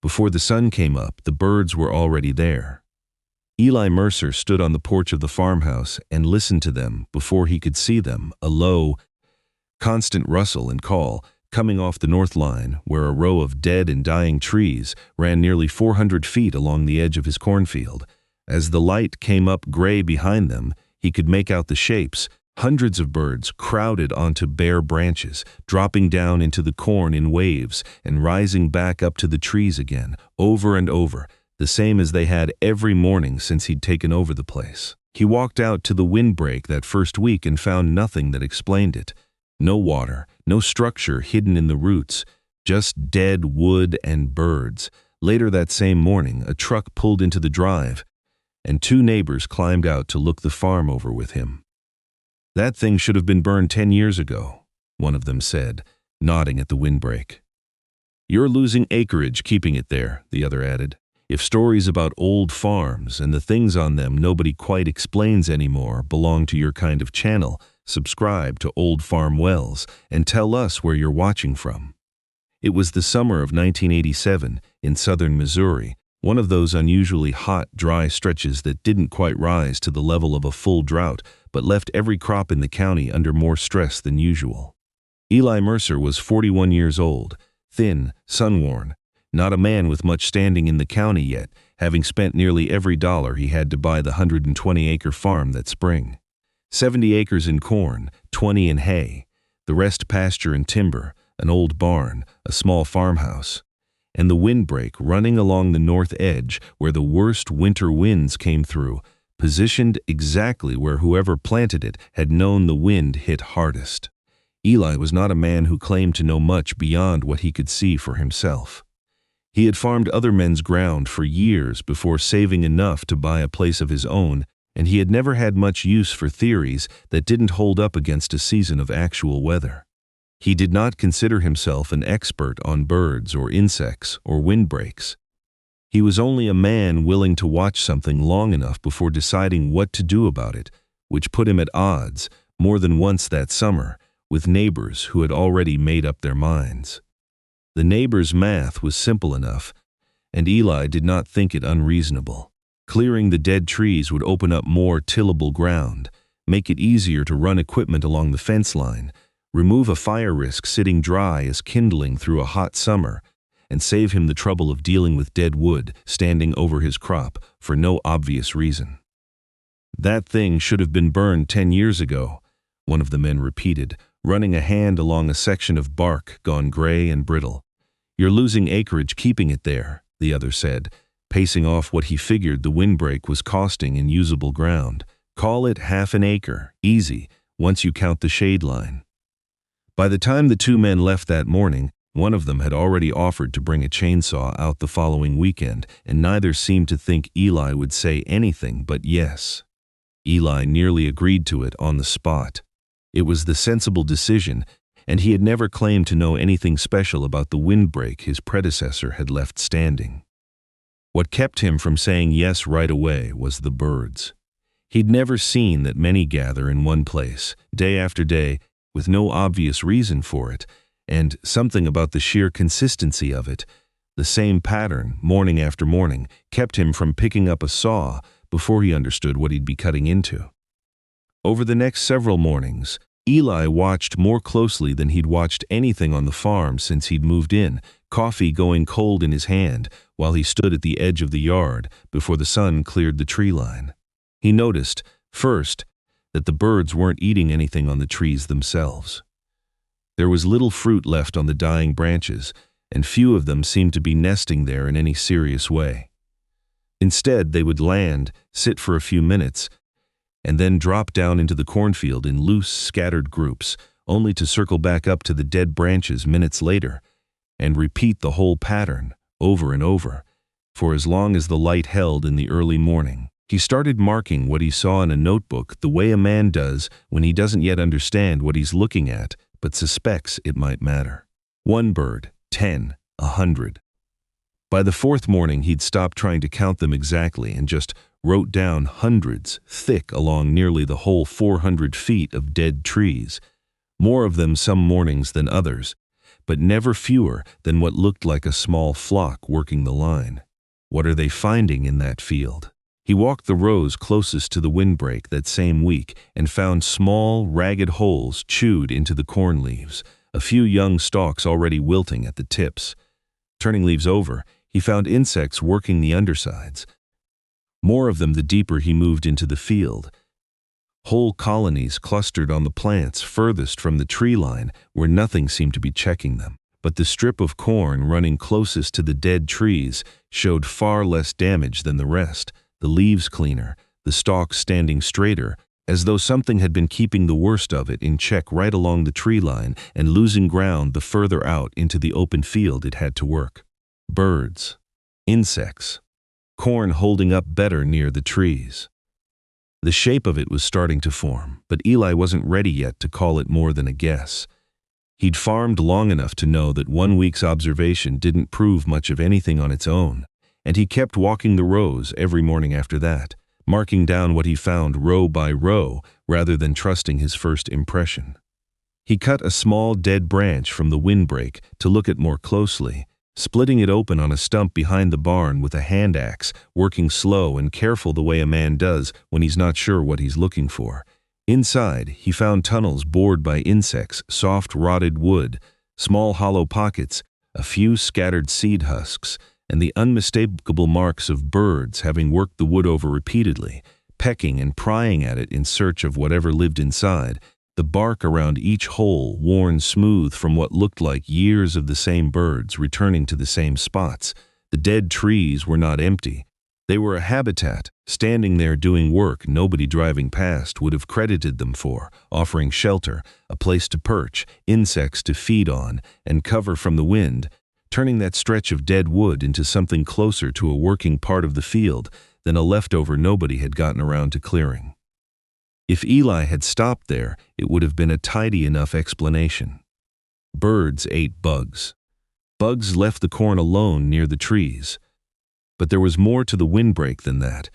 Before the sun came up, the birds were already there. Eli Mercer stood on the porch of the farmhouse and listened to them before he could see them, a low, constant rustle and call coming off the north line, where a row of dead and dying trees ran nearly 400 feet along the edge of his cornfield. As the light came up gray behind them, he could make out the shapes. Hundreds of birds crowded onto bare branches, dropping down into the corn in waves and rising back up to the trees again, over and over, the same as they had every morning since he'd taken over the place. He walked out to the Windbreak that first week and found nothing that explained it. No water, no structure hidden in the roots, just dead wood and birds. Later that same morning, a truck pulled into the drive, and two neighbors climbed out to look the farm over with him. "That thing should have been burned 10 years ago," one of them said, nodding at the Windbreak. "You're losing acreage keeping it there," the other added. "If stories about old farms and the things on them nobody quite explains anymore belong to your kind of channel, subscribe to Old Farm Wells and tell us where you're watching from." It was the summer of 1987 in southern Missouri, one of those unusually hot, dry stretches that didn't quite rise to the level of a full drought, but left every crop in the county under more stress than usual. Eli Mercer was 41 years old, thin, sun-worn, not a man with much standing in the county yet, having spent nearly every dollar he had to buy the 120-acre farm that spring. 70 acres in corn, 20 in hay, the rest pasture and timber, an old barn, a small farmhouse, and the Windbreak running along the north edge where the worst winter winds came through, positioned exactly where whoever planted it had known the wind hit hardest. Eli was not a man who claimed to know much beyond what he could see for himself. He had farmed other men's ground for years before saving enough to buy a place of his own, and he had never had much use for theories that didn't hold up against a season of actual weather. He did not consider himself an expert on birds or insects or windbreaks. He was only a man willing to watch something long enough before deciding what to do about it, which put him at odds, more than once that summer, with neighbors who had already made up their minds. The neighbors' math was simple enough, and Eli did not think it unreasonable. Clearing the dead trees would open up more tillable ground, make it easier to run equipment along the fence line, remove a fire risk sitting dry as kindling through a hot summer, and save him the trouble of dealing with dead wood standing over his crop for no obvious reason. "That thing should have been burned 10 years ago," one of the men repeated, running a hand along a section of bark gone gray and brittle. "You're losing acreage keeping it there," the other said, pacing off what he figured the Windbreak was costing in usable ground. "Call it half an acre, easy, once you count the shade line." By the time the two men left that morning, one of them had already offered to bring a chainsaw out the following weekend, and neither seemed to think Eli would say anything but yes. Eli nearly agreed to it on the spot. It was the sensible decision, and he had never claimed to know anything special about the Windbreak his predecessor had left standing. What kept him from saying yes right away was the birds. He'd never seen that many gather in one place, day after day, with no obvious reason for it, and something about the sheer consistency of it, the same pattern, morning after morning, kept him from picking up a saw before he understood what he'd be cutting into. Over the next several mornings, Eli watched more closely than he'd watched anything on the farm since he'd moved in, coffee going cold in his hand while he stood at the edge of the yard before the sun cleared the tree line. He noticed, first, that the birds weren't eating anything on the trees themselves. There was little fruit left on the dying branches, and few of them seemed to be nesting there in any serious way. Instead, they would land, sit for a few minutes, and then drop down into the cornfield in loose, scattered groups, only to circle back up to the dead branches minutes later, and repeat the whole pattern, over and over, for as long as the light held in the early morning. He started marking what he saw in a notebook the way a man does when he doesn't yet understand what he's looking at, but suspects it might matter. 1 bird, 10, 100. By the 4th morning, he'd stopped trying to count them exactly and just wrote down hundreds, thick along nearly the whole 400 feet of dead trees, more of them some mornings than others, but never fewer than what looked like a small flock working the line. What are they finding in that field? He walked the rows closest to the windbreak that same week and found small, ragged holes chewed into the corn leaves, a few young stalks already wilting at the tips. Turning leaves over, he found insects working the undersides. More of them the deeper he moved into the field. Whole colonies clustered on the plants furthest from the tree line where nothing seemed to be checking them. But the strip of corn running closest to the dead trees showed far less damage than the rest, the leaves cleaner, the stalks standing straighter, as though something had been keeping the worst of it in check right along the tree line and losing ground the further out into the open field it had to work. Birds, insects, corn holding up better near the trees. The shape of it was starting to form, but Eli wasn't ready yet to call it more than a guess. He'd farmed long enough to know that 1 week's observation didn't prove much of anything on its own, and he kept walking the rows every morning after that, marking down what he found row by row rather than trusting his first impression. He cut a small dead branch from the windbreak to look at more closely, splitting it open on a stump behind the barn with a hand axe, working slow and careful the way a man does when he's not sure what he's looking for. Inside, he found tunnels bored by insects, soft rotted wood, small hollow pockets, a few scattered seed husks, and the unmistakable marks of birds having worked the wood over repeatedly, pecking and prying at it in search of whatever lived inside, the bark around each hole worn smooth from what looked like years of the same birds returning to the same spots. The dead trees were not empty. They were a habitat, standing there doing work nobody driving past would have credited them for, offering shelter, a place to perch, insects to feed on, and cover from the wind, turning that stretch of dead wood into something closer to a working part of the field than a leftover nobody had gotten around to clearing. If Eli had stopped there, it would have been a tidy enough explanation. Birds ate bugs. Bugs left the corn alone near the trees. But there was more to the windbreak than that,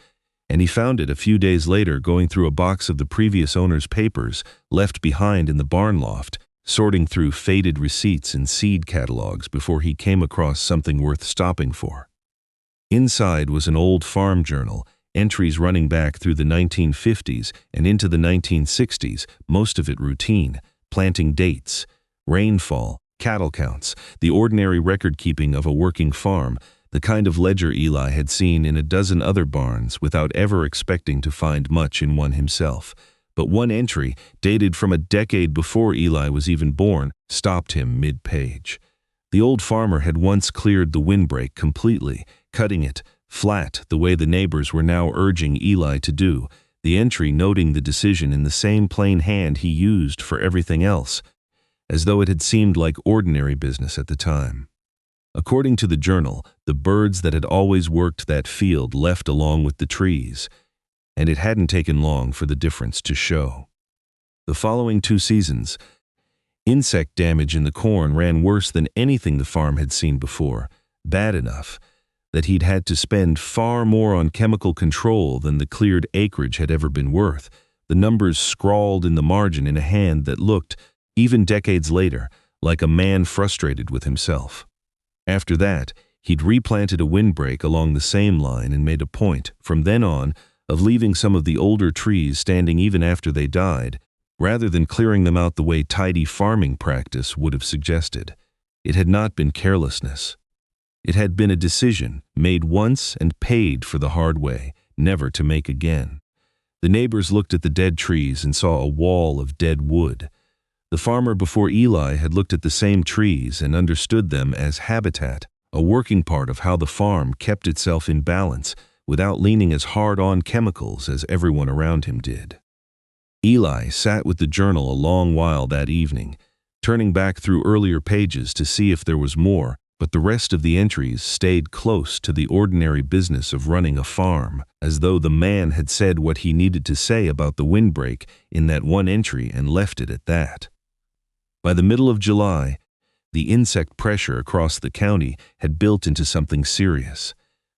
and he found it a few days later going through a box of the previous owner's papers left behind in the barn loft, sorting through faded receipts and seed catalogs before he came across something worth stopping for. Inside was an old farm journal, entries running back through the 1950s and into the 1960s, most of it routine, planting dates, rainfall, cattle counts, the ordinary record-keeping of a working farm, the kind of ledger Eli had seen in a dozen other barns without ever expecting to find much in one himself. But one entry, dated from a decade before Eli was even born, stopped him mid-page. The old farmer had once cleared the windbreak completely, cutting it flat the way the neighbors were now urging Eli to do, the entry noting the decision in the same plain hand he used for everything else, as though it had seemed like ordinary business at the time. According to the journal, the birds that had always worked that field left along with the trees, and it hadn't taken long for the difference to show. The following 2 seasons, insect damage in the corn ran worse than anything the farm had seen before, bad enough that he'd had to spend far more on chemical control than the cleared acreage had ever been worth, the numbers scrawled in the margin in a hand that looked, even decades later, like a man frustrated with himself. After that, he'd replanted a windbreak along the same line and made a point, from then on, of leaving some of the older trees standing even after they died, rather than clearing them out the way tidy farming practice would have suggested. It had not been carelessness. It had been a decision, made once and paid for the hard way, never to make again. The neighbors looked at the dead trees and saw a wall of dead wood. The farmer before Eli had looked at the same trees and understood them as habitat, a working part of how the farm kept itself in balance without leaning as hard on chemicals as everyone around him did. Eli sat with the journal a long while that evening, turning back through earlier pages to see if there was more, but the rest of the entries stayed close to the ordinary business of running a farm, as though the man had said what he needed to say about the windbreak in that one entry and left it at that. By the middle of July, the insect pressure across the county had built into something serious.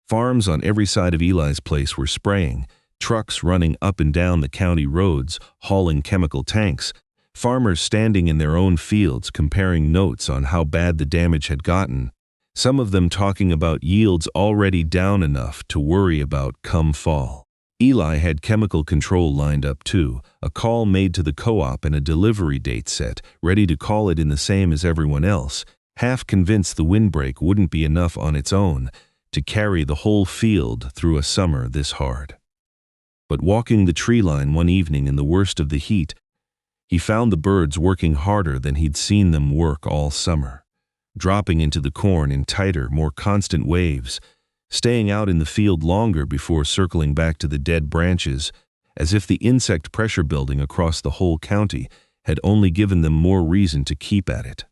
Farms on every side of Eli's place were spraying, trucks running up and down the county roads, hauling chemical tanks, Farmers standing in their own fields comparing notes on how bad the damage had gotten, some of them talking about yields already down enough to worry about come fall. Eli had chemical control lined up too, a call made to the co-op and a delivery date set, ready to call it in the same as everyone else, half convinced the windbreak wouldn't be enough on its own to carry the whole field through a summer this hard. But walking the tree line one evening in the worst of the heat, he found the birds working harder than he'd seen them work all summer, dropping into the corn in tighter, more constant waves, staying out in the field longer before circling back to the dead branches, as if the insect pressure building across the whole county had only given them more reason to keep at it.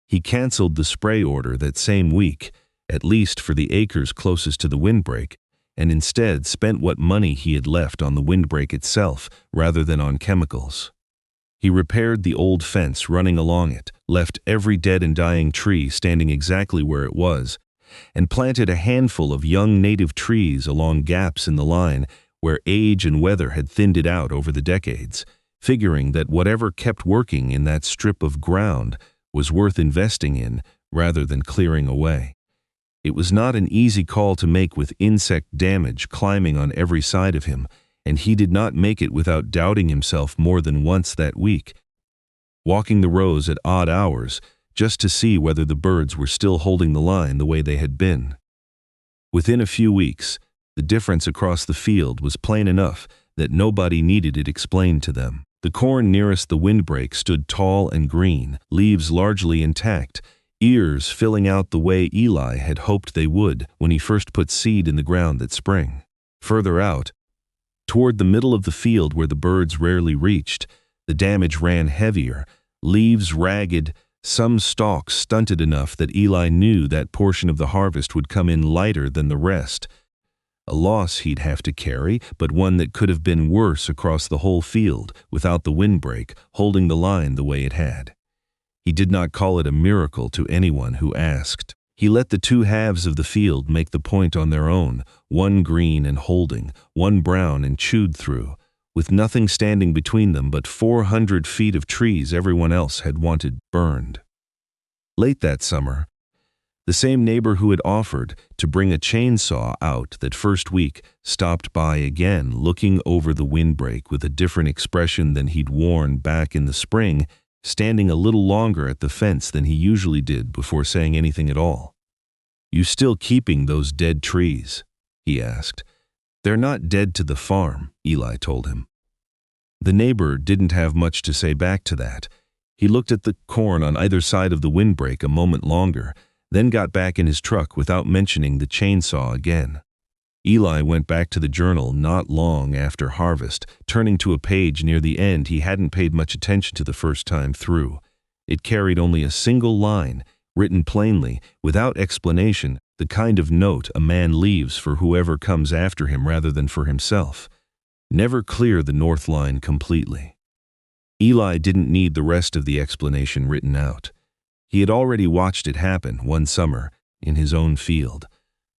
He canceled the spray order that same week, at least for the acres closest to the windbreak, and instead spent what money he had left on the windbreak itself rather than on chemicals. He repaired the old fence running along it, left every dead and dying tree standing exactly where it was, and planted a handful of young native trees along gaps in the line where age and weather had thinned it out over the decades, figuring that whatever kept working in that strip of ground was worth investing in rather than clearing away. It was not an easy call to make with insect damage climbing on every side of him, and he did not make it without doubting himself more than once that week, walking the rows at odd hours just to see whether the birds were still holding the line the way they had been. Within a few weeks, the difference across the field was plain enough that nobody needed it explained to them. The corn nearest the windbreak stood tall and green, leaves largely intact, ears filling out the way Eli had hoped they would when he first put seed in the ground that spring. Further out, toward the middle of the field where the birds rarely reached, the damage ran heavier, leaves ragged, some stalks stunted enough that Eli knew that portion of the harvest would come in lighter than the rest. A loss he'd have to carry, but one that could have been worse across the whole field without the windbreak holding the line the way it had. He did not call it a miracle to anyone who asked. He let the two halves of the field make the point on their own, one green and holding, one brown and chewed through, with nothing standing between them but 400 feet of trees everyone else had wanted burned. Late that summer, the same neighbor who had offered to bring a chainsaw out that first week stopped by again, looking over the windbreak with a different expression than he'd worn back in the spring, standing a little longer at the fence than he usually did before saying anything at all. "You still keeping those dead trees?" he asked. "They're not dead to the farm," Eli told him. The neighbor didn't have much to say back to that. He looked at the corn on either side of the windbreak a moment longer, then got back in his truck without mentioning the chainsaw again. Eli went back to the journal not long after harvest, turning to a page near the end he hadn't paid much attention to the first time through. It carried only a single line, written plainly, without explanation, the kind of note a man leaves for whoever comes after him rather than for himself. Never clear the north line completely. Eli didn't need the rest of the explanation written out. He had already watched it happen one summer in his own field.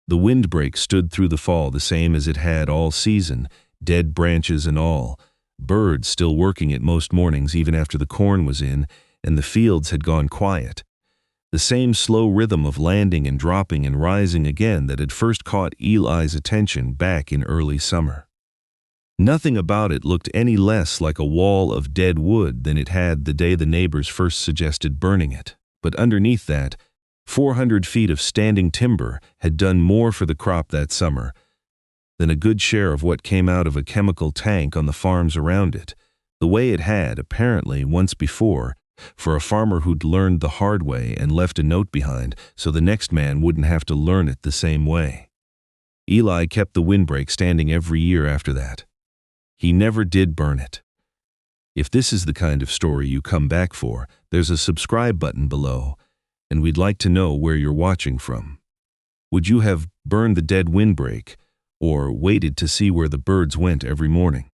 The windbreak stood through the fall the same as it had all season, dead branches and all, birds still working it most mornings even after the corn was in, and the fields had gone quiet. The same slow rhythm of landing and dropping and rising again that had first caught Eli's attention back in early summer. Nothing about it looked any less like a wall of dead wood than it had the day the neighbors first suggested burning it. But underneath that, 400 feet of standing timber had done more for the crop that summer than a good share of what came out of a chemical tank on the farms around it, the way it had, apparently, once before, for a farmer who'd learned the hard way and left a note behind so the next man wouldn't have to learn it the same way. Eli kept the windbreak standing every year after that. He never did burn it. If this is the kind of story you come back for, there's a subscribe button below, and we'd like to know where you're watching from. Would you have burned the dead windbreak, or waited to see where the birds went every morning?